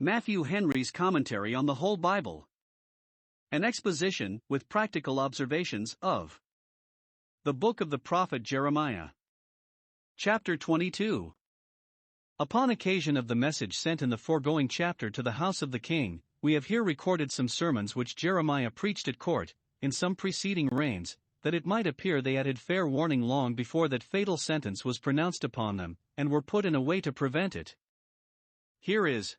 Matthew Henry's Commentary on the Whole Bible. An exposition, with practical observations, of the book of the prophet Jeremiah. Chapter 22. Upon occasion of the message sent in the foregoing chapter to the house of the king, we have here recorded some sermons which Jeremiah preached at court, in some preceding reigns, that it might appear they had fair warning long before that fatal sentence was pronounced upon them, and were put in a way to prevent it. Here is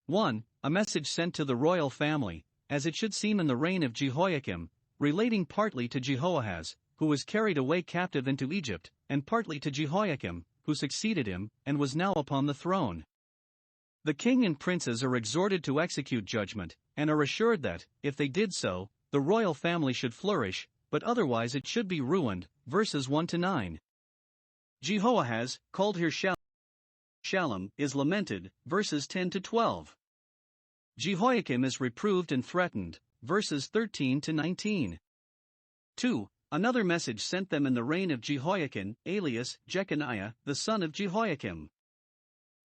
1. A message sent to the royal family, as it should seem in the reign of Jehoiakim, relating partly to Jehoahaz, who was carried away captive into Egypt, and partly to Jehoiakim, who succeeded him, and was now upon the throne. The king and princes are exhorted to execute judgment, and are assured that, if they did so, the royal family should flourish, but otherwise it should be ruined. Verses 1-9. Jehoahaz, called here Shalom, is lamented. Verses 10-12. Jehoiakim is reproved and threatened. Verses 13-19. 2. Another message sent them in the reign of Jehoiakim, alias Jeconiah, the son of Jehoiakim.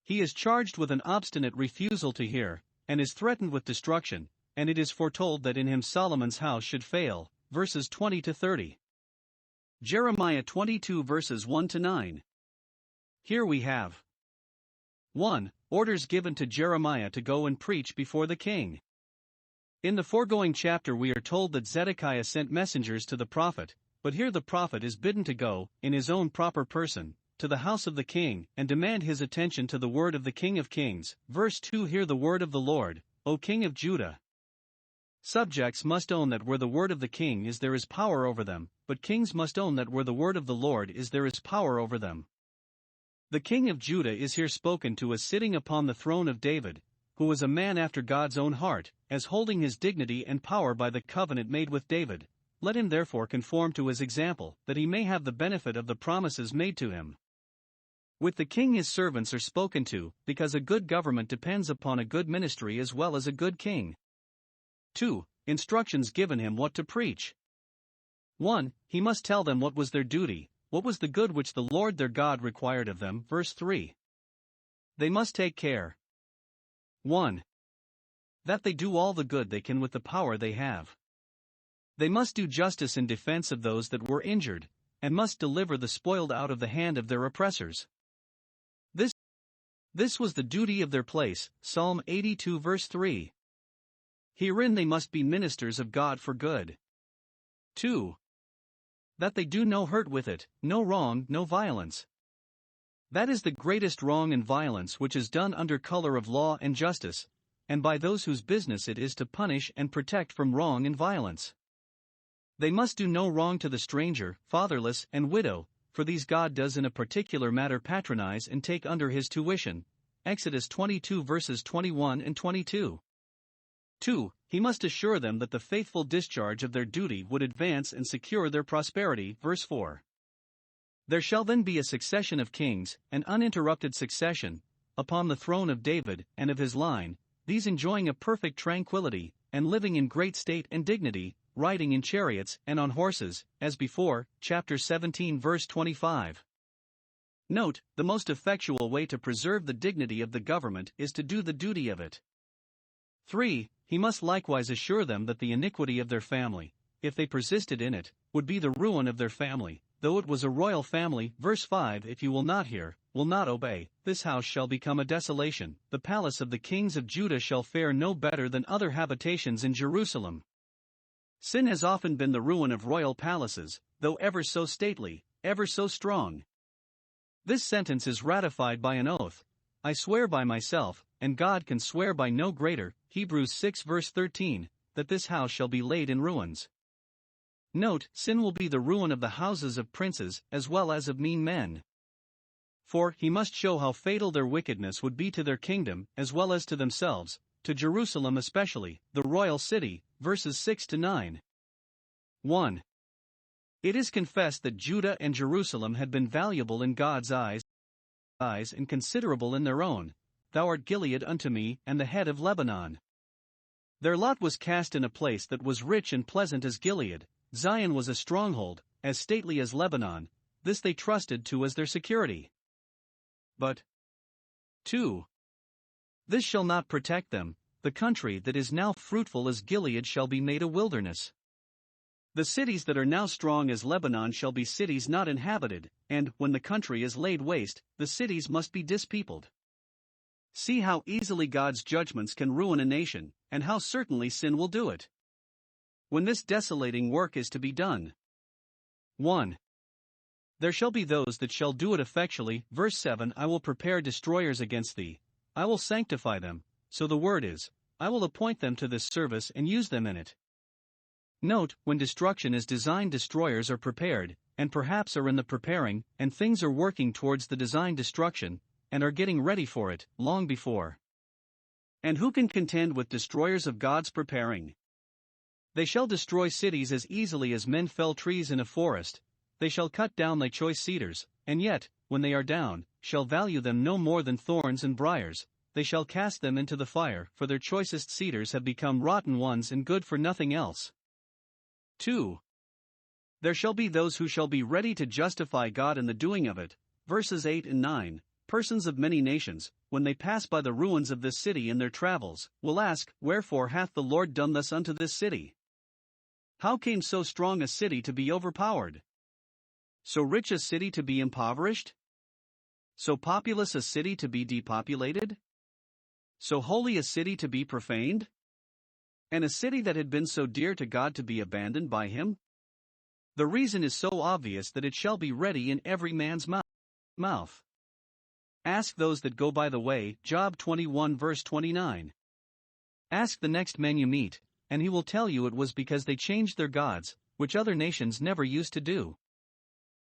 He is charged with an obstinate refusal to hear, and is threatened with destruction, and it is foretold that in him Solomon's house should fail. Verses 20-30. Jeremiah 22 verses 1-9. Here we have 1. Orders given to Jeremiah to go and preach before the king. In the foregoing chapter we are told that Zedekiah sent messengers to the prophet, but here the prophet is bidden to go, in his own proper person, to the house of the king, and demand his attention to the word of the King of Kings. Verse 2. Hear the word of the Lord, O King of Judah. Subjects must own that where the word of the king is there is power over them, but kings must own that where the word of the Lord is there is power over them. The king of Judah is here spoken to as sitting upon the throne of David, who was a man after God's own heart, as holding his dignity and power by the covenant made with David. Let him therefore conform to his example, that he may have the benefit of the promises made to him. With the king his servants are spoken to, because a good government depends upon a good ministry as well as a good king. 2. Instructions given him what to preach. 1. He must tell them what was their duty, what was the good which the Lord their God required of them. Verse 3. They must take care. 1. That they do all the good they can with the power they have. They must do justice in defense of those that were injured, and must deliver the spoiled out of the hand of their oppressors. This was the duty of their place. Psalm 82 verse 3. Herein they must be ministers of God for good. 2. That they do no hurt with it, no wrong, no violence. That is the greatest wrong and violence which is done under color of law and justice, and by those whose business it is to punish and protect from wrong and violence. They must do no wrong to the stranger, fatherless, and widow, for these God does in a particular matter patronize and take under his tuition. Exodus 22 verses 21 and 22. 2. He must assure them that the faithful discharge of their duty would advance and secure their prosperity. Verse 4. There shall then be a succession of kings, an uninterrupted succession, upon the throne of David and of his line, these enjoying a perfect tranquility, and living in great state and dignity, riding in chariots and on horses, as before. Chapter 17 verse 25. Note, the most effectual way to preserve the dignity of the government is to do the duty of it. 3. He must likewise assure them that the iniquity of their family, if they persisted in it, would be the ruin of their family, though it was a royal family. Verse 5. If you will not hear, will not obey, this house shall become a desolation, the palace of the kings of Judah shall fare no better than other habitations in Jerusalem. Sin has often been the ruin of royal palaces, though ever so stately, ever so strong. This sentence is ratified by an oath. I swear by myself, and God can swear by no greater, Hebrews 6 verse 13, that this house shall be laid in ruins. Note, sin will be the ruin of the houses of princes, as well as of mean men. 4. He must show how fatal their wickedness would be to their kingdom, as well as to themselves, to Jerusalem especially, the royal city. Verses 6-9. 1. It is confessed that Judah and Jerusalem had been valuable in God's eyes and considerable in their own. Thou art Gilead unto me, and the head of Lebanon. Their lot was cast in a place that was rich and pleasant as Gilead. Zion was a stronghold, as stately as Lebanon. This they trusted to as their security. But 2. This shall not protect them. The country that is now fruitful as Gilead shall be made a wilderness. The cities that are now strong as Lebanon shall be cities not inhabited, and, when the country is laid waste, the cities must be dispeopled. See how easily God's judgments can ruin a nation, and how certainly sin will do it. When this desolating work is to be done. 1. There shall be those that shall do it effectually. Verse 7 I will prepare destroyers against thee, I will sanctify them, so the word is, I will appoint them to this service and use them in it. Note, when destruction is designed, destroyers are prepared, and perhaps are in the preparing, and things are working towards the designed destruction, and are getting ready for it, long before. And who can contend with destroyers of God's preparing? They shall destroy cities as easily as men fell trees in a forest. They shall cut down thy choice cedars, and yet, when they are down, shall value them no more than thorns and briars. They shall cast them into the fire, for their choicest cedars have become rotten ones and good for nothing else. 2. There shall be those who shall be ready to justify God in the doing of it. Verses 8 and 9. Persons of many nations, when they pass by the ruins of this city in their travels, will ask, Wherefore hath the Lord done thus unto this city? How came so strong a city to be overpowered? So rich a city to be impoverished? So populous a city to be depopulated? So holy a city to be profaned? And a city that had been so dear to God to be abandoned by him? The reason is so obvious that it shall be ready in every man's mouth. Ask those that go by the way. Job 21 verse 29. Ask the next man you meet, and he will tell you it was because they changed their gods, which other nations never used to do.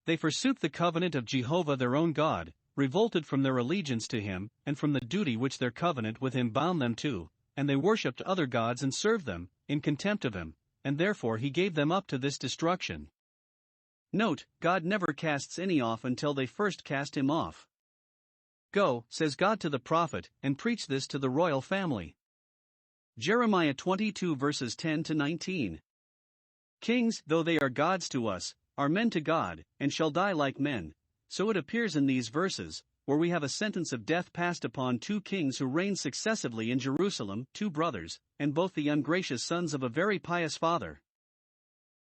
They forsook the covenant of Jehovah their own God, revolted from their allegiance to him, and from the duty which their covenant with him bound them to, and they worshipped other gods and served them, in contempt of him, and therefore he gave them up to this destruction. Note, God never casts any off until they first cast him off. Go, says God to the prophet, and preach this to the royal family. Jeremiah 22 verses 10 to 19. Kings, though they are gods to us, are men to God, and shall die like men. So it appears in these verses, where we have a sentence of death passed upon two kings who reigned successively in Jerusalem, two brothers, and both the ungracious sons of a very pious father.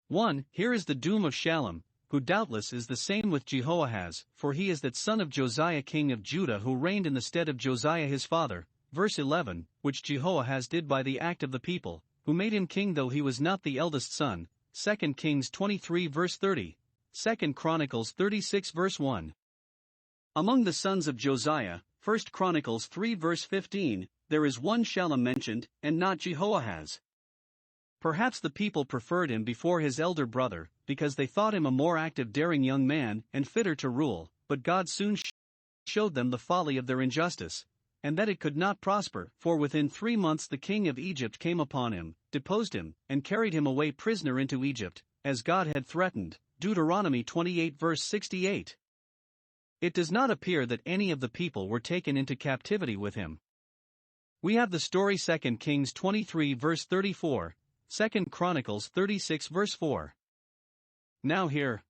1. Here is the doom of Shallum, who doubtless is the same with Jehoahaz, for he is that son of Josiah king of Judah who reigned in the stead of Josiah his father. Verse 11, which Jehoahaz did by the act of the people, who made him king though he was not the eldest son. 2 Kings 23 verse 30, 2 Chronicles 36 verse 1. Among the sons of Josiah, 1 Chronicles 3 verse 15, there is one Shallum mentioned, and not Jehoahaz. Perhaps the people preferred him before his elder brother, because they thought him a more active, daring young man, and fitter to rule, but God soon showed them the folly of their injustice, and that it could not prosper, for within 3 months the king of Egypt came upon him, deposed him, and carried him away prisoner into Egypt, as God had threatened. Deuteronomy 28 verse 68. It does not appear that any of the people were taken into captivity with him. We have the story 2 Kings 23 verse 34, 2 Chronicles 36 verse 4. Now here.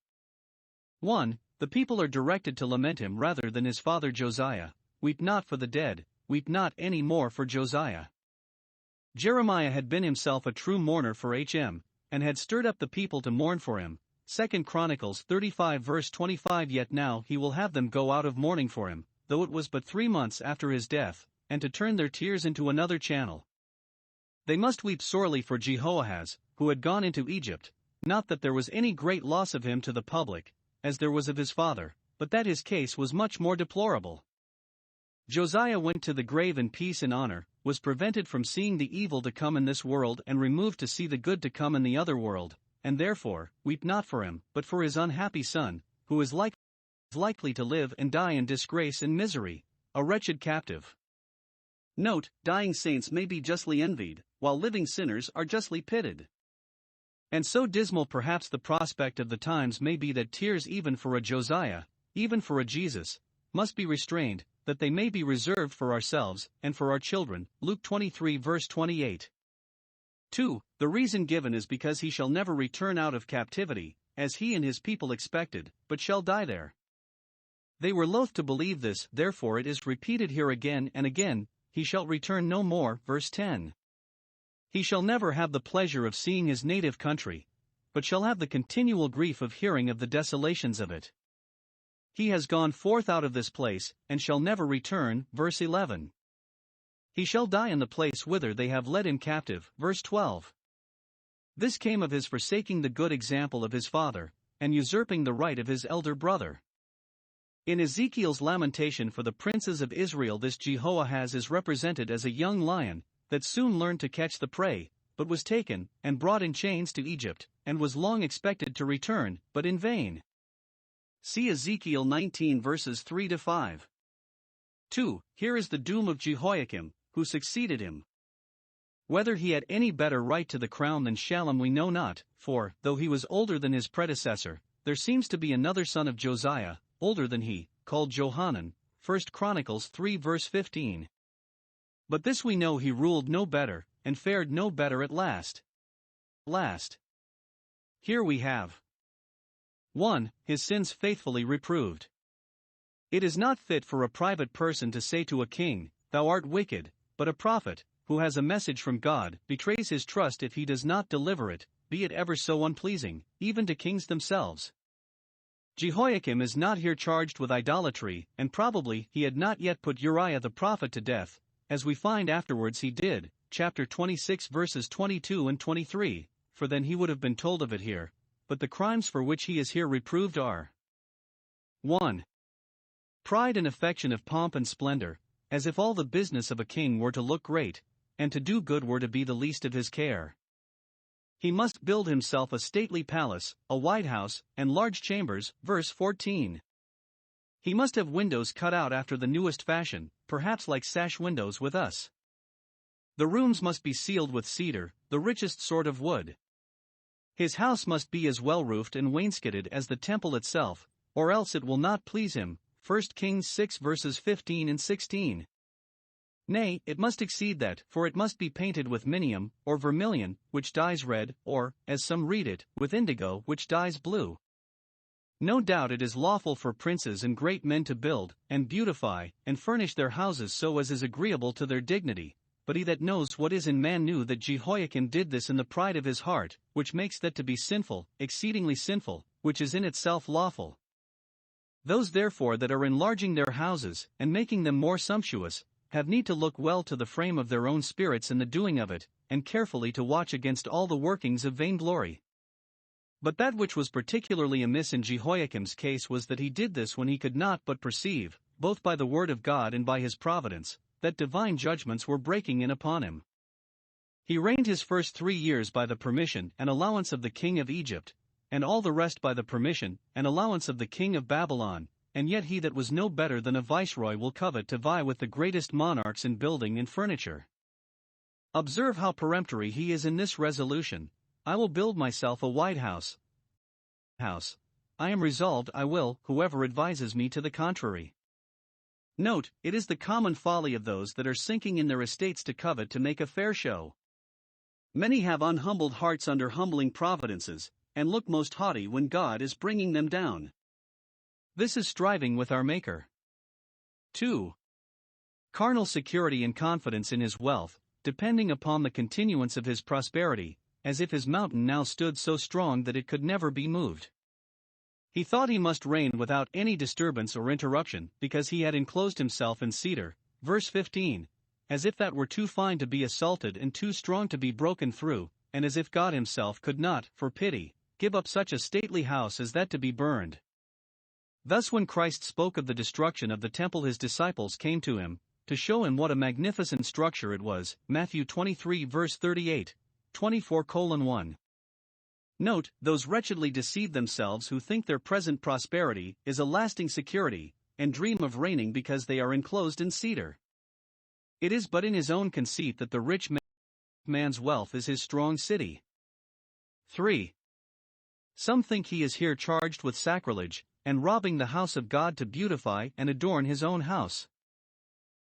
1. The people are directed to lament him rather than his father Josiah. Weep not for the dead, weep not any more for Josiah. Jeremiah had been himself a true mourner for Hm, and had stirred up the people to mourn for him. 2 Chronicles 35 verse 25. Yet now he will have them go out of mourning for him, though it was but 3 months after his death, and to turn their tears into another channel. They must weep sorely for Jehoahaz, who had gone into Egypt, not that there was any great loss of him to the public, as there was of his father, but that his case was much more deplorable. Josiah went to the grave in peace and honor, was prevented from seeing the evil to come in this world and removed to see the good to come in the other world, and therefore, weep not for him, but for his unhappy son, who is likely to live and die in disgrace and misery, a wretched captive. Note, dying saints may be justly envied, while living sinners are justly pitied. And so dismal perhaps the prospect of the times may be that tears even for a Josiah, even for a Jesus, must be restrained, that they may be reserved for ourselves, and for our children. Luke 23 verse 28. 2. The reason given is because he shall never return out of captivity, as he and his people expected, but shall die there. They were loath to believe this, therefore it is repeated here again and again. he shall return no more. Verse 10. He shall never have the pleasure of seeing his native country, but shall have the continual grief of hearing of the desolations of it. He has gone forth out of this place, and shall never return. Verse 11. He shall die in the place whither they have led him captive. Verse 12. This came of his forsaking the good example of his father, and usurping the right of his elder brother. In Ezekiel's lamentation for the princes of Israel, this Jehoahaz is represented as a young lion, that soon learned to catch the prey, but was taken, and brought in chains to Egypt, and was long expected to return, but in vain. See Ezekiel 19 verses 3-5. 2. Here is the doom of Jehoiakim, who succeeded him. Whether he had any better right to the crown than Shallum we know not, for, though he was older than his predecessor, there seems to be another son of Josiah, older than he, called Johanan, 1 Chronicles 3 verse 15. But this we know, he ruled no better, and fared no better at last. Here we have 1. His sins faithfully reproved. It is not fit for a private person to say to a king, "Thou art wicked," but a prophet, who has a message from God, betrays his trust if he does not deliver it, be it ever so unpleasing, even to kings themselves. Jehoiakim is not here charged with idolatry, and probably he had not yet put Uriah the prophet to death, as we find afterwards he did, chapter 26 verses 22 and 23, for then he would have been told of it here. But the crimes for which he is here reproved are 1. Pride and affection of pomp and splendor, as if all the business of a king were to look great, and to do good were to be the least of his care. He must build himself a stately palace, a white house, and large chambers. Verse 14. He must have windows cut out after the newest fashion, perhaps like sash windows with us. The rooms must be sealed with cedar, the richest sort of wood. His house must be as well roofed and wainscoted as the temple itself, or else it will not please him. 1 Kings 6 verses 15 and 16. Nay, it must exceed that, for it must be painted with minium, or vermilion, which dyes red, or, as some read it, with indigo, which dyes blue. No doubt it is lawful for princes and great men to build, and beautify, and furnish their houses so as is agreeable to their dignity, but he that knows what is in man knew that Jehoiakim did this in the pride of his heart, which makes that to be sinful, exceedingly sinful, which is in itself lawful. Those therefore that are enlarging their houses, and making them more sumptuous, have need to look well to the frame of their own spirits in the doing of it, and carefully to watch against all the workings of vainglory. But that which was particularly amiss in Jehoiakim's case was that he did this when he could not but perceive, both by the word of God and by his providence, that divine judgments were breaking in upon him. He reigned his first 3 years by the permission and allowance of the king of Egypt, and all the rest by the permission and allowance of the king of Babylon, and yet he that was no better than a viceroy will covet to vie with the greatest monarchs in building and furniture. Observe how peremptory he is in this resolution: I will build myself a white house. I am resolved I will, whoever advises me to the contrary. Note, it is the common folly of those that are sinking in their estates to covet to make a fair show. Many have unhumbled hearts under humbling providences, and look most haughty when God is bringing them down. This is striving with our Maker. 2. Carnal security and confidence in his wealth, depending upon the continuance of his prosperity, as if his mountain now stood so strong that it could never be moved. He thought he must reign without any disturbance or interruption, because he had enclosed himself in cedar. Verse 15. As if that were too fine to be assaulted and too strong to be broken through, and as if God himself could not, for pity, give up such a stately house as that to be burned. Thus when Christ spoke of the destruction of the temple, his disciples came to him, to show him what a magnificent structure it was. Matthew 23 verse 38, 24:1. Note, those wretchedly deceive themselves who think their present prosperity is a lasting security, and dream of reigning because they are enclosed in cedar. It is but in his own conceit that the rich man's wealth is his strong city. 3. Some think he is here charged with sacrilege, and robbing the house of God to beautify and adorn his own house.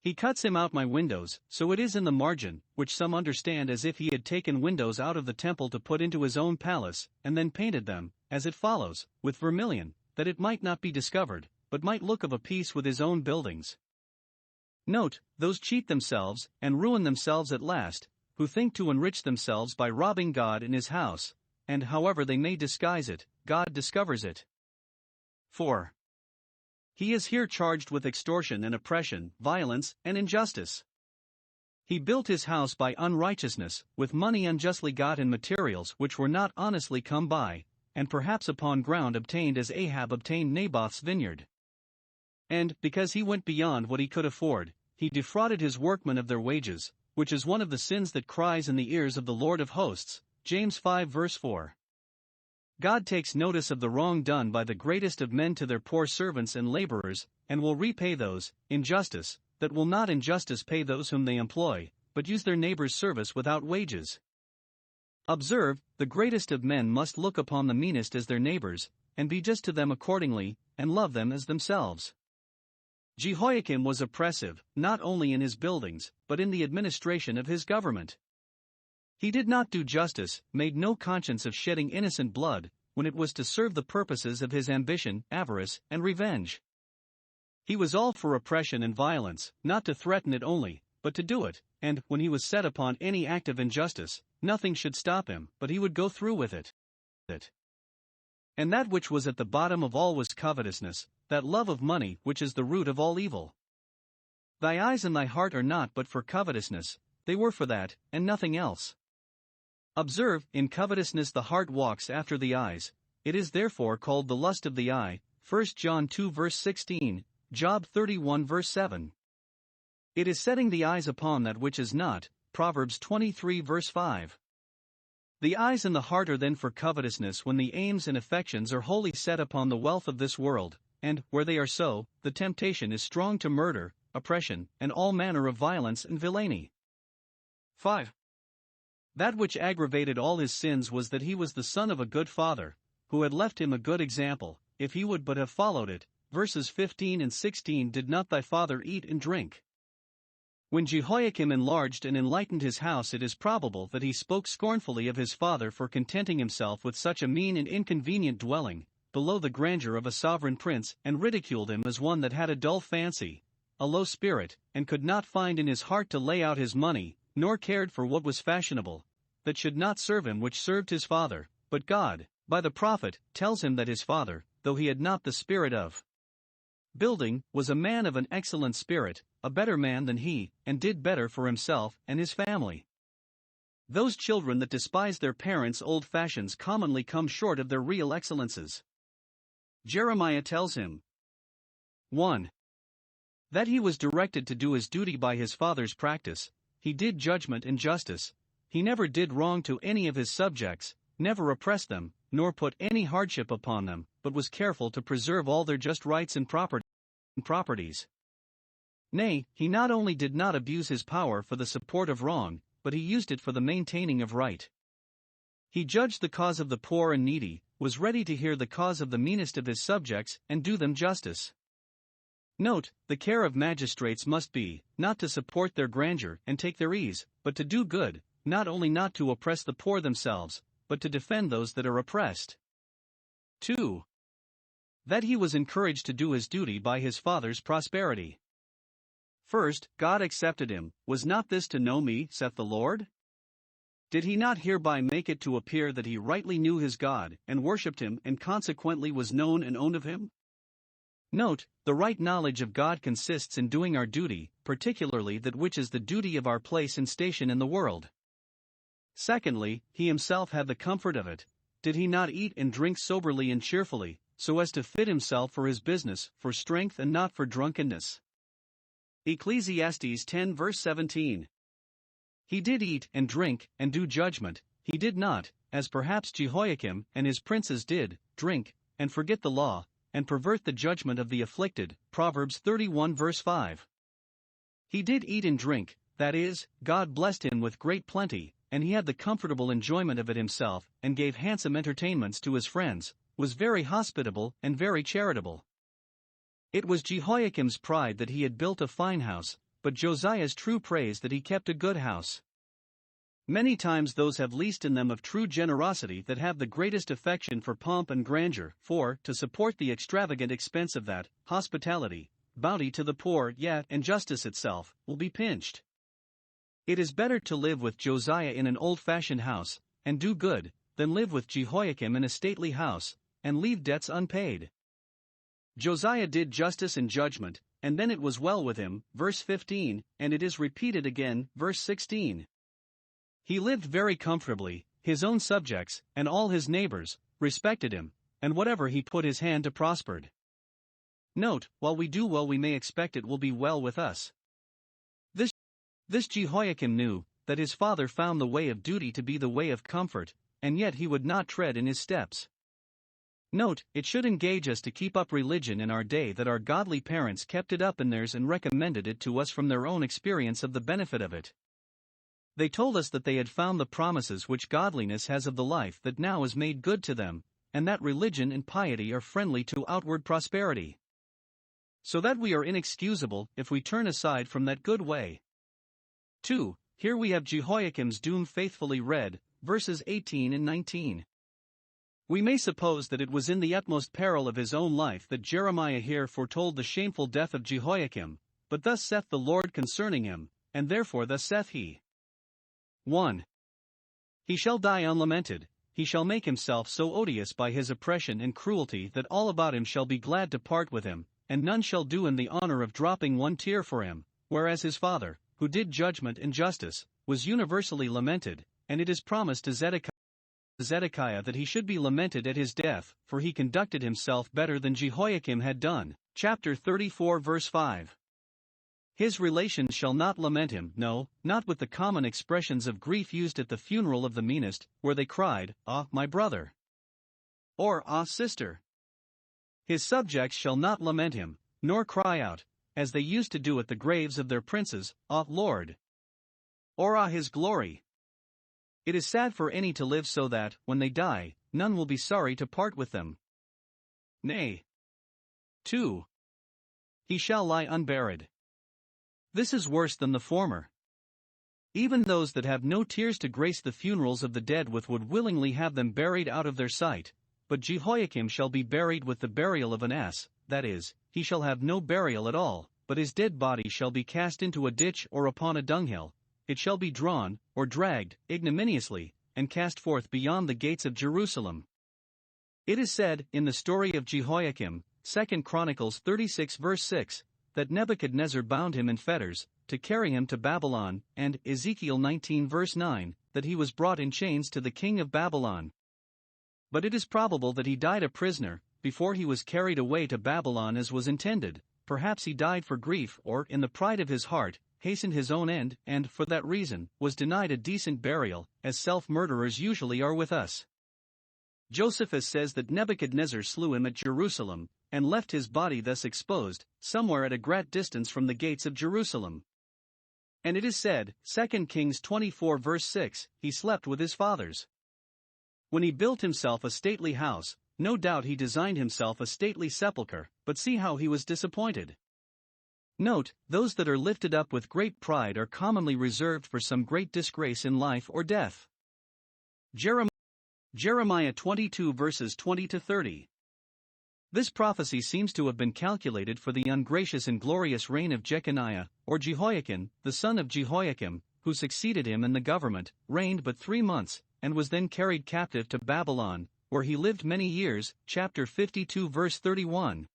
He cuts him out my windows, so it is in the margin, which some understand as if he had taken windows out of the temple to put into his own palace, and then painted them, as it follows, with vermilion, that it might not be discovered, but might look of a piece with his own buildings. Note, those cheat themselves, and ruin themselves at last, who think to enrich themselves by robbing God in his house, and however they may disguise it, God discovers it. 4. He is here charged with extortion and oppression, violence, and injustice. He built his house by unrighteousness, with money unjustly got in materials which were not honestly come by, and perhaps upon ground obtained as Ahab obtained Naboth's vineyard. And, because he went beyond what he could afford, he defrauded his workmen of their wages, which is one of the sins that cries in the ears of the Lord of hosts, James 5 verse 4. God takes notice of the wrong done by the greatest of men to their poor servants and laborers, and will repay those, in justice, that will not in justice pay those whom they employ, but use their neighbor's service without wages. Observe, the greatest of men must look upon the meanest as their neighbors, and be just to them accordingly, and love them as themselves. Jehoiakim was oppressive, not only in his buildings, but in the administration of his government. He did not do justice, made no conscience of shedding innocent blood, when it was to serve the purposes of his ambition, avarice, and revenge. He was all for oppression and violence, not to threaten it only, but to do it, and, when he was set upon any act of injustice, nothing should stop him, but he would go through with it. And that which was at the bottom of all was covetousness, that love of money which is the root of all evil. Thy eyes and thy heart are not but for covetousness, they were for that, and nothing else. Observe, in covetousness the heart walks after the eyes, it is therefore called the lust of the eye, 1 John 2 verse 16, Job 31 verse 7. It is setting the eyes upon that which is not, Proverbs 23 verse 5. The eyes and the heart are then for covetousness when the aims and affections are wholly set upon the wealth of this world, and, where they are so, the temptation is strong to murder, oppression, and all manner of violence and villainy. 5. That which aggravated all his sins was that he was the son of a good father, who had left him a good example, if he would but have followed it. Verses 15 and 16. Did not thy father eat and drink? When Jehoiakim enlarged and enlightened his house, it is probable that he spoke scornfully of his father for contenting himself with such a mean and inconvenient dwelling, below the grandeur of a sovereign prince, and ridiculed him as one that had a dull fancy, a low spirit, and could not find in his heart to lay out his money, nor cared for what was fashionable, that should not serve him which served his father. But God, by the prophet, tells him that his father, though he had not the spirit of building, was a man of an excellent spirit, a better man than he, and did better for himself and his family. Those children that despise their parents' old fashions commonly come short of their real excellences. Jeremiah tells him 1. That he was directed to do his duty by his father's practice, he did judgment and justice, he never did wrong to any of his subjects, never oppressed them, nor put any hardship upon them, but was careful to preserve all their just rights and properties. Nay, he not only did not abuse his power for the support of wrong, but he used it for the maintaining of right. He judged the cause of the poor and needy, was ready to hear the cause of the meanest of his subjects, and do them justice. Note, the care of magistrates must be, not to support their grandeur and take their ease, but to do good, not only not to oppress the poor themselves, but to defend those that are oppressed. 2. That he was encouraged to do his duty by his father's prosperity. First, God accepted him. Was not this to know me, saith the Lord? Did he not hereby make it to appear that he rightly knew his God, and worshipped him, and consequently was known and owned of him? Note, the right knowledge of God consists in doing our duty, particularly that which is the duty of our place and station in the world. Secondly, he himself had the comfort of it. Did he not eat and drink soberly and cheerfully, so as to fit himself for his business, for strength and not for drunkenness? Ecclesiastes 10 verse 17. He did eat and drink, and do judgment. He did not, as perhaps Jehoiakim and his princes did, drink, and forget the law, and pervert the judgment of the afflicted. Proverbs 31 verse 5. He did eat and drink, that is, God blessed him with great plenty, and he had the comfortable enjoyment of it himself, and gave handsome entertainments to his friends, was very hospitable and very charitable. It was Jehoiakim's pride that he had built a fine house, but Josiah's true praise that he kept a good house. Many times those have least in them of true generosity that have the greatest affection for pomp and grandeur, for, to support the extravagant expense of that hospitality, bounty to the poor, yet, and justice itself, will be pinched. It is better to live with Josiah in an old-fashioned house, and do good, than live with Jehoiakim in a stately house, and leave debts unpaid. Josiah did justice and judgment, and then it was well with him, verse 15, and it is repeated again, verse 16. He lived very comfortably, his own subjects, and all his neighbors, respected him, and whatever he put his hand to prospered. Note, while we do well we may expect it will be well with us. This Jehoiakim knew, that his father found the way of duty to be the way of comfort, and yet he would not tread in his steps. Note, it should engage us to keep up religion in our day that our godly parents kept it up in theirs and recommended it to us from their own experience of the benefit of it. They told us that they had found the promises which godliness has of the life that now is made good to them, and that religion and piety are friendly to outward prosperity. So that we are inexcusable if we turn aside from that good way. 2. Here we have Jehoiakim's doom faithfully read, verses 18 and 19. We may suppose that it was in the utmost peril of his own life that Jeremiah here foretold the shameful death of Jehoiakim, but thus saith the Lord concerning him, and therefore thus saith he. 1. He shall die unlamented, he shall make himself so odious by his oppression and cruelty that all about him shall be glad to part with him, and none shall do him the honor of dropping one tear for him, whereas his father, who did judgment and justice, was universally lamented, and it is promised to Zedekiah that he should be lamented at his death, for he conducted himself better than Jehoiakim had done. Chapter 34 verse 5. His relations shall not lament him, no, not with the common expressions of grief used at the funeral of the meanest, where they cried, "Ah, my brother," or "Ah, sister." His subjects shall not lament him, nor cry out, as they used to do at the graves of their princes, "Ah, Lord," or "Ah, his glory." It is sad for any to live so that, when they die, none will be sorry to part with them. Nay. 2. He shall lie unburied. This is worse than the former. Even those that have no tears to grace the funerals of the dead with would willingly have them buried out of their sight, but Jehoiakim shall be buried with the burial of an ass, that is, he shall have no burial at all, but his dead body shall be cast into a ditch or upon a dunghill, it shall be drawn, or dragged, ignominiously, and cast forth beyond the gates of Jerusalem. It is said, in the story of Jehoiakim, 2 Chronicles 36 verse 6, that Nebuchadnezzar bound him in fetters, to carry him to Babylon, and Ezekiel 19 verse 9, that he was brought in chains to the king of Babylon. But it is probable that he died a prisoner, before he was carried away to Babylon as was intended. Perhaps he died for grief or, in the pride of his heart, hastened his own end, and, for that reason, was denied a decent burial, as self-murderers usually are with us. Josephus says that Nebuchadnezzar slew him at Jerusalem, and left his body thus exposed, somewhere at a great distance from the gates of Jerusalem. And it is said, 2 Kings 24 verse 6, he slept with his fathers. When he built himself a stately house, no doubt he designed himself a stately sepulchre, but see how he was disappointed. Note, those that are lifted up with great pride are commonly reserved for some great disgrace in life or death. Jeremiah 22 verses 20 to 30. This prophecy seems to have been calculated for the ungracious and glorious reign of Jeconiah, or Jehoiakim, the son of Jehoiakim, who succeeded him in the government, reigned but 3 months, and was then carried captive to Babylon, where he lived many years. Chapter 52 verse 31.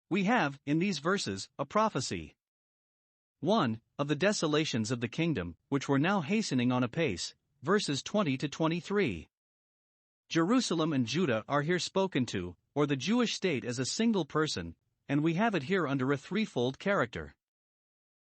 We have, in these verses, a prophecy. 1. Of the desolations of the kingdom, which were now hastening on apace, verses 20 to 23. Jerusalem and Judah are here spoken to, or the Jewish state as a single person, and we have it here under a threefold character.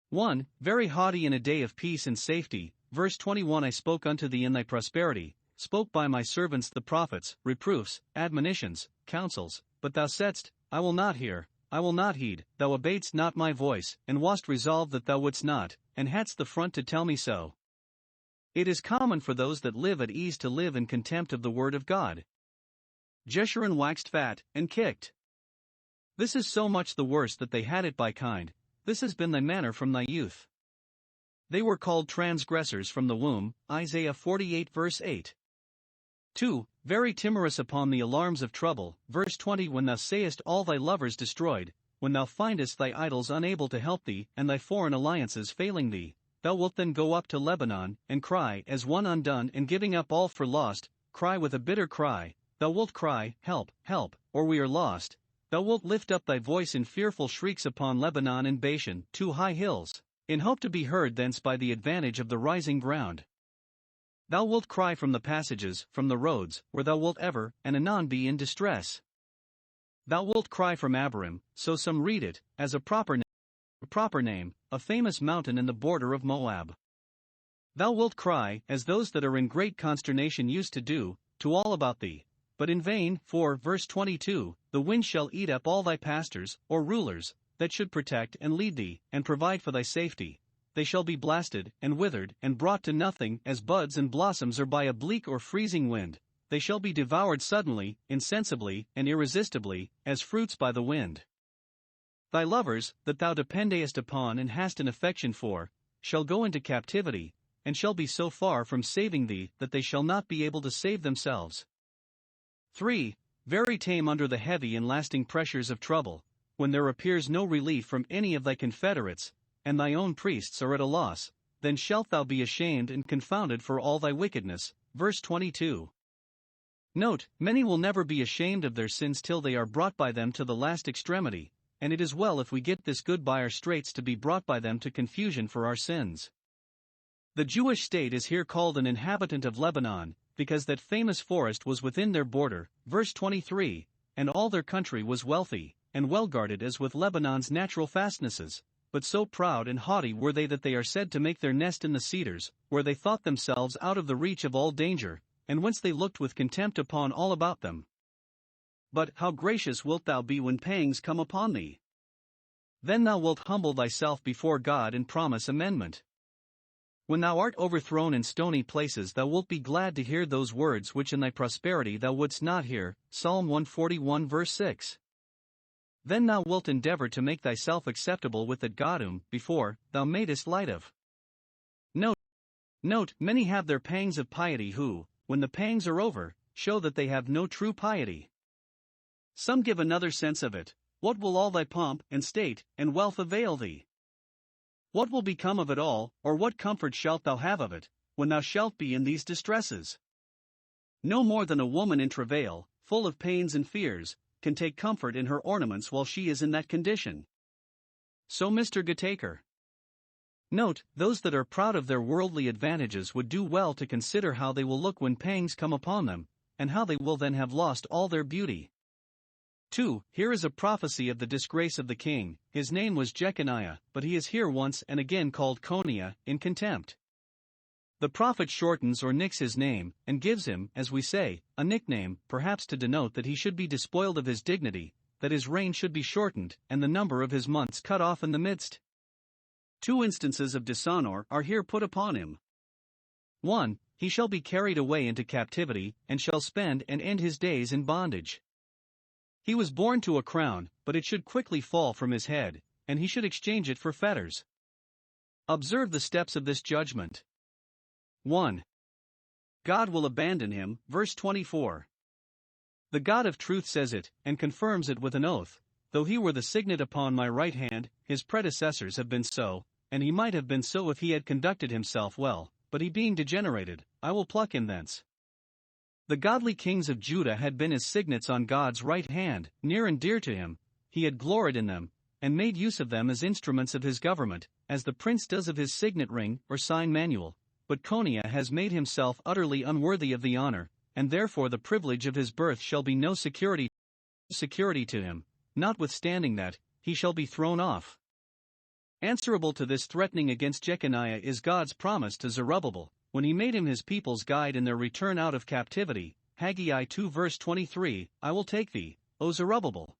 1. Very haughty in a day of peace and safety, verse 21. I spoke unto thee in thy prosperity, spoke by my servants the prophets, reproofs, admonitions, counsels, but thou saidst, I will not hear, I will not heed, thou obeyedst not my voice, and wast resolved that thou wouldst not, and hadst the front to tell me so. It is common for those that live at ease to live in contempt of the word of God. Jeshurun waxed fat, and kicked. This is so much the worse that they had it by kind, this has been thy manner from thy youth. They were called transgressors from the womb, Isaiah 48 verse 8. 2. Very timorous upon the alarms of trouble, verse 20. When thou sayest all thy lovers destroyed, when thou findest thy idols unable to help thee and thy foreign alliances failing thee, thou wilt then go up to Lebanon, and cry as one undone and giving up all for lost, cry with a bitter cry, thou wilt cry, Help, help, or we are lost. Thou wilt lift up thy voice in fearful shrieks upon Lebanon and Bashan, 2 high hills, in hope to be heard thence by the advantage of the rising ground. Thou wilt cry from the passages, from the roads, where thou wilt ever and anon be in distress. Thou wilt cry from Abarim, so some read it, as a proper name, a famous mountain in the border of Moab. Thou wilt cry, as those that are in great consternation used to do, to all about thee, but in vain, for, verse 22, the wind shall eat up all thy pastors, or rulers, that should protect and lead thee, and provide for thy safety. They shall be blasted, and withered, and brought to nothing, as buds and blossoms are by a bleak or freezing wind. They shall be devoured suddenly, insensibly, and irresistibly, as fruits by the wind. Thy lovers, that thou dependest upon and hast an affection for, shall go into captivity, and shall be so far from saving thee that they shall not be able to save themselves. 3. Very tame under the heavy and lasting pressures of trouble, when there appears no relief from any of thy confederates, and thy own priests are at a loss, then shalt thou be ashamed and confounded for all thy wickedness. Verse 22. Note, many will never be ashamed of their sins till they are brought by them to the last extremity, and it is well if we get this good by our straits to be brought by them to confusion for our sins. The Jewish state is here called an inhabitant of Lebanon, because that famous forest was within their border, verse 23, and all their country was wealthy, and well guarded as with Lebanon's natural fastnesses, but so proud and haughty were they that they are said to make their nest in the cedars, where they thought themselves out of the reach of all danger, and whence they looked with contempt upon all about them. But how gracious wilt thou be when pangs come upon thee? Then thou wilt humble thyself before God and promise amendment. When thou art overthrown in stony places, thou wilt be glad to hear those words which in thy prosperity thou wouldst not hear. Psalm 141 verse 6. Then thou wilt endeavor to make thyself acceptable with that God whom, before, thou madest light of. Note, many have their pangs of piety who, when the pangs are over, show that they have no true piety. Some give another sense of it. What will all thy pomp, and state, and wealth avail thee? What will become of it all, or what comfort shalt thou have of it, when thou shalt be in these distresses? No more than a woman in travail, full of pains and fears, can take comfort in her ornaments while she is in that condition. So Mr. Gotaker. Note, those that are proud of their worldly advantages would do well to consider how they will look when pangs come upon them, and how they will then have lost all their beauty. 2. Here is a prophecy of the disgrace of the king. His name was Jeconiah, but he is here once and again called Coniah, in contempt. The prophet shortens or nicks his name, and gives him, as we say, a nickname, perhaps to denote that he should be despoiled of his dignity, that his reign should be shortened, and the number of his months cut off in the midst. 2 instances of dishonor are here put upon him. 1. He shall be carried away into captivity, and shall spend and end his days in bondage. He was born to a crown, but it should quickly fall from his head, and he should exchange it for fetters. Observe the steps of this judgment. 1. God will abandon him, verse 24. The God of truth says it, and confirms it with an oath. Though he were the signet upon my right hand, his predecessors have been so, and he might have been so if he had conducted himself well, but he being degenerated, I will pluck him thence. The godly kings of Judah had been his signets on God's right hand, near and dear to him. He had gloried in them, and made use of them as instruments of his government, as the prince does of his signet ring or sign manual. But Coniah has made himself utterly unworthy of the honor, and therefore the privilege of his birth shall be no security to him, notwithstanding that, he shall be thrown off. Answerable to this threatening against Jeconiah is God's promise to Zerubbabel, when he made him his people's guide in their return out of captivity. Haggai 2 verse 23, I will take thee, O Zerubbabel,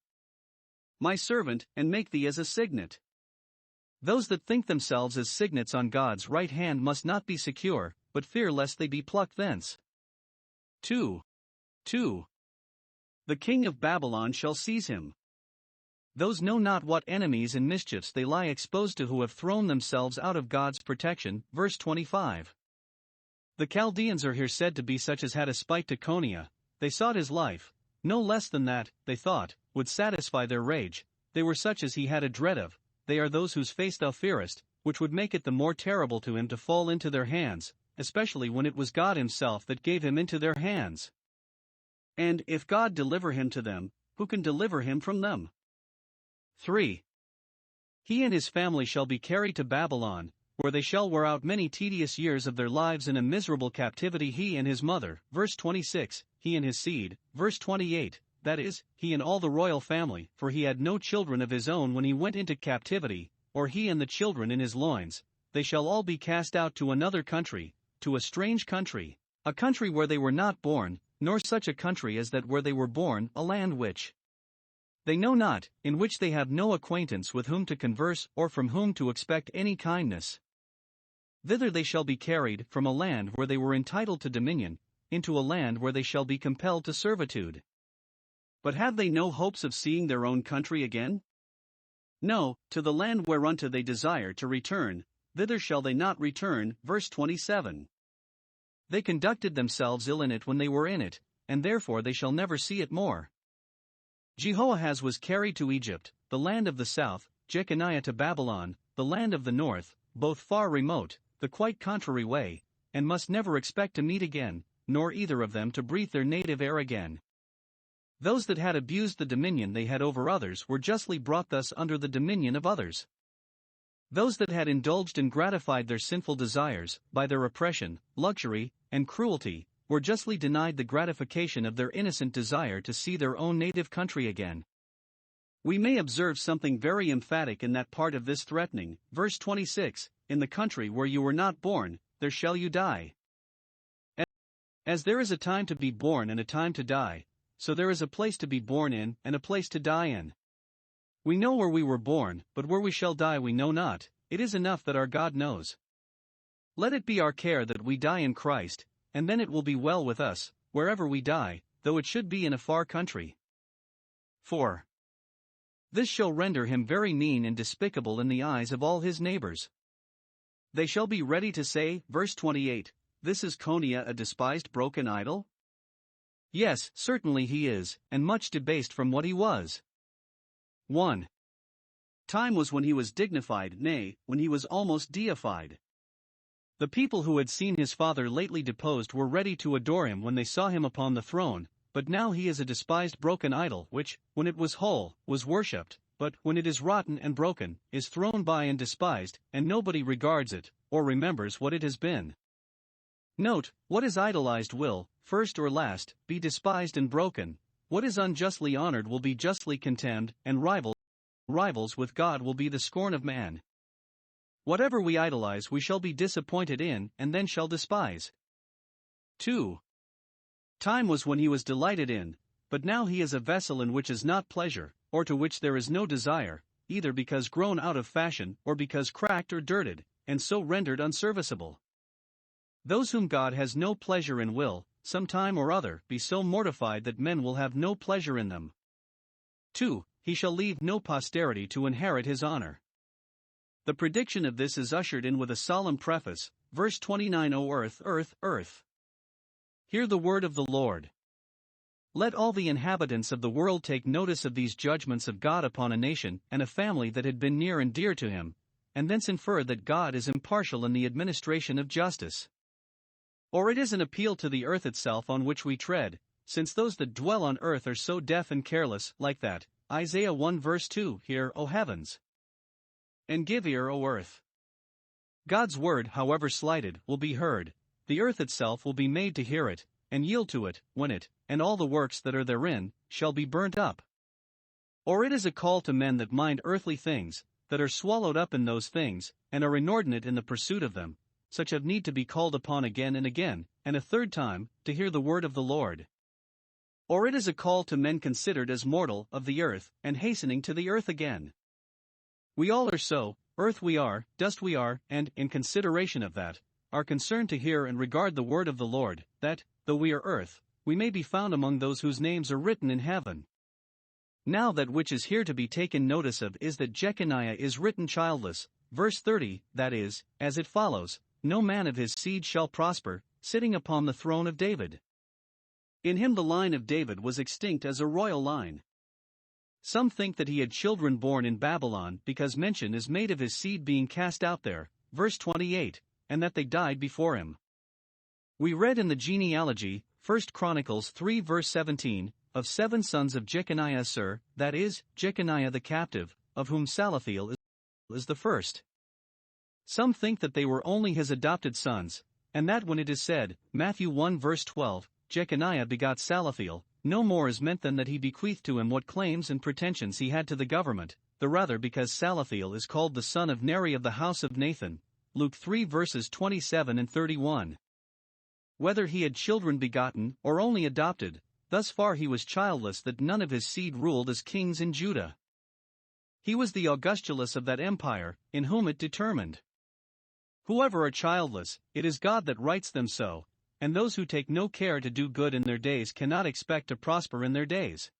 my servant, and make thee as a signet. Those that think themselves as signets on God's right hand must not be secure, but fear lest they be plucked thence. 2. The king of Babylon shall seize him. Those know not what enemies and mischiefs they lie exposed to who have thrown themselves out of God's protection. Verse 25. The Chaldeans are here said to be such as had a spite to Coniah. They sought his life, no less than that, they thought, would satisfy their rage. they were such as he had a dread of, they are those whose face thou fearest, which would make it the more terrible to him to fall into their hands, especially when it was God himself that gave him into their hands. And if God deliver him to them, who can deliver him from them? 3. He and his family shall be carried to Babylon, where they shall wear out many tedious years of their lives in a miserable captivity, he and his mother, verse 26, he and his seed, verse 28, that is, he and all the royal family, for he had no children of his own when he went into captivity, or he and the children in his loins, they shall all be cast out to another country, to a strange country, a country where they were not born, nor such a country as that where they were born, a land which they know not, in which they have no acquaintance with whom to converse or from whom to expect any kindness. Thither they shall be carried, from a land where they were entitled to dominion, into a land where they shall be compelled to servitude. But have they no hopes of seeing their own country again? No, to the land whereunto they desire to return, thither shall they not return, verse 27. They conducted themselves ill in it when they were in it, and therefore they shall never see it more. Jehoahaz was carried to Egypt, the land of the south, Jeconiah to Babylon, the land of the north, both far remote, the quite contrary way, and must never expect to meet again, nor either of them to breathe their native air again. Those that had abused the dominion they had over others were justly brought thus under the dominion of others. Those that had indulged and gratified their sinful desires, by their oppression, luxury, and cruelty, were justly denied the gratification of their innocent desire to see their own native country again. We may observe something very emphatic in that part of this threatening, verse 26, in the country where you were not born, there shall you die. As there is a time to be born and a time to die, so there is a place to be born in and a place to die in. We know where we were born, but where we shall die we know not. It is enough that our God knows. Let it be our care that we die in Christ, and then it will be well with us, wherever we die, though it should be in a far country. 4. This shall render him very mean and despicable in the eyes of all his neighbors. They shall be ready to say, verse 28, this is Coniah, a despised broken idol? Yes, certainly he is, and much debased from what he was. 1. Time was when he was dignified, nay, when he was almost deified. The people who had seen his father lately deposed were ready to adore him when they saw him upon the throne, but now he is a despised broken idol which, when it was whole, was worshipped, but when it is rotten and broken, is thrown by and despised, and nobody regards it, or remembers what it has been. Note, what is idolized will, first or last, be despised and broken. What is unjustly honored will be justly contemned, and rivals with God will be the scorn of man. Whatever we idolize we shall be disappointed in, and then shall despise. 2. Time was when he was delighted in, but now he is a vessel in which is not pleasure, or to which there is no desire, either because grown out of fashion or because cracked or dirted, and so rendered unserviceable. Those whom God has no pleasure in will, some time or other, be so mortified that men will have no pleasure in them. 2. He shall leave no posterity to inherit his honor. The prediction of this is ushered in with a solemn preface, verse 29, O earth, earth, earth. Hear the word of the Lord. Let all the inhabitants of the world take notice of these judgments of God upon a nation and a family that had been near and dear to him, and thence infer that God is impartial in the administration of justice. Or it is an appeal to the earth itself on which we tread, since those that dwell on earth are so deaf and careless, like that, Isaiah 1 verse 2, Hear, O heavens, and give ear, O earth. God's word, however slighted, will be heard, the earth itself will be made to hear it, and yield to it, when it, and all the works that are therein, shall be burnt up. Or it is a call to men that mind earthly things, that are swallowed up in those things, and are inordinate in the pursuit of them, such have need to be called upon again and a third time, to hear the word of the Lord. Or it is a call to men considered as mortal of the earth, and hastening to the earth again. We all are so, earth we are, dust we are, and, in consideration of that, are concerned to hear and regard the word of the Lord, that, though we are earth, we may be found among those whose names are written in heaven. Now that which is here to be taken notice of is that Jeconiah is written childless, verse 30, that is, as it follows, no man of his seed shall prosper, sitting upon the throne of David. In him the line of David was extinct as a royal line. Some think that he had children born in Babylon because mention is made of his seed being cast out there, verse 28, and that they died before him. We read in the genealogy, 1 Chronicles 3 verse 17, of 7 sons of Jeconiah Sir, that is, Jeconiah the captive, of whom Salathiel is the first. Some think that they were only his adopted sons, and that when it is said, Matthew 1 verse 12, Jeconiah begot Salathiel, no more is meant than that he bequeathed to him what claims and pretensions he had to the government, the rather because Salathiel is called the son of Neri of the house of Nathan, Luke 3 verses 27 and 31. Whether he had children begotten or only adopted, thus far he was childless that none of his seed ruled as kings in Judah. He was the Augustulus of that empire, in whom it determined. Whoever are childless, it is God that writes them so, and those who take no care to do good in their days cannot expect to prosper in their days.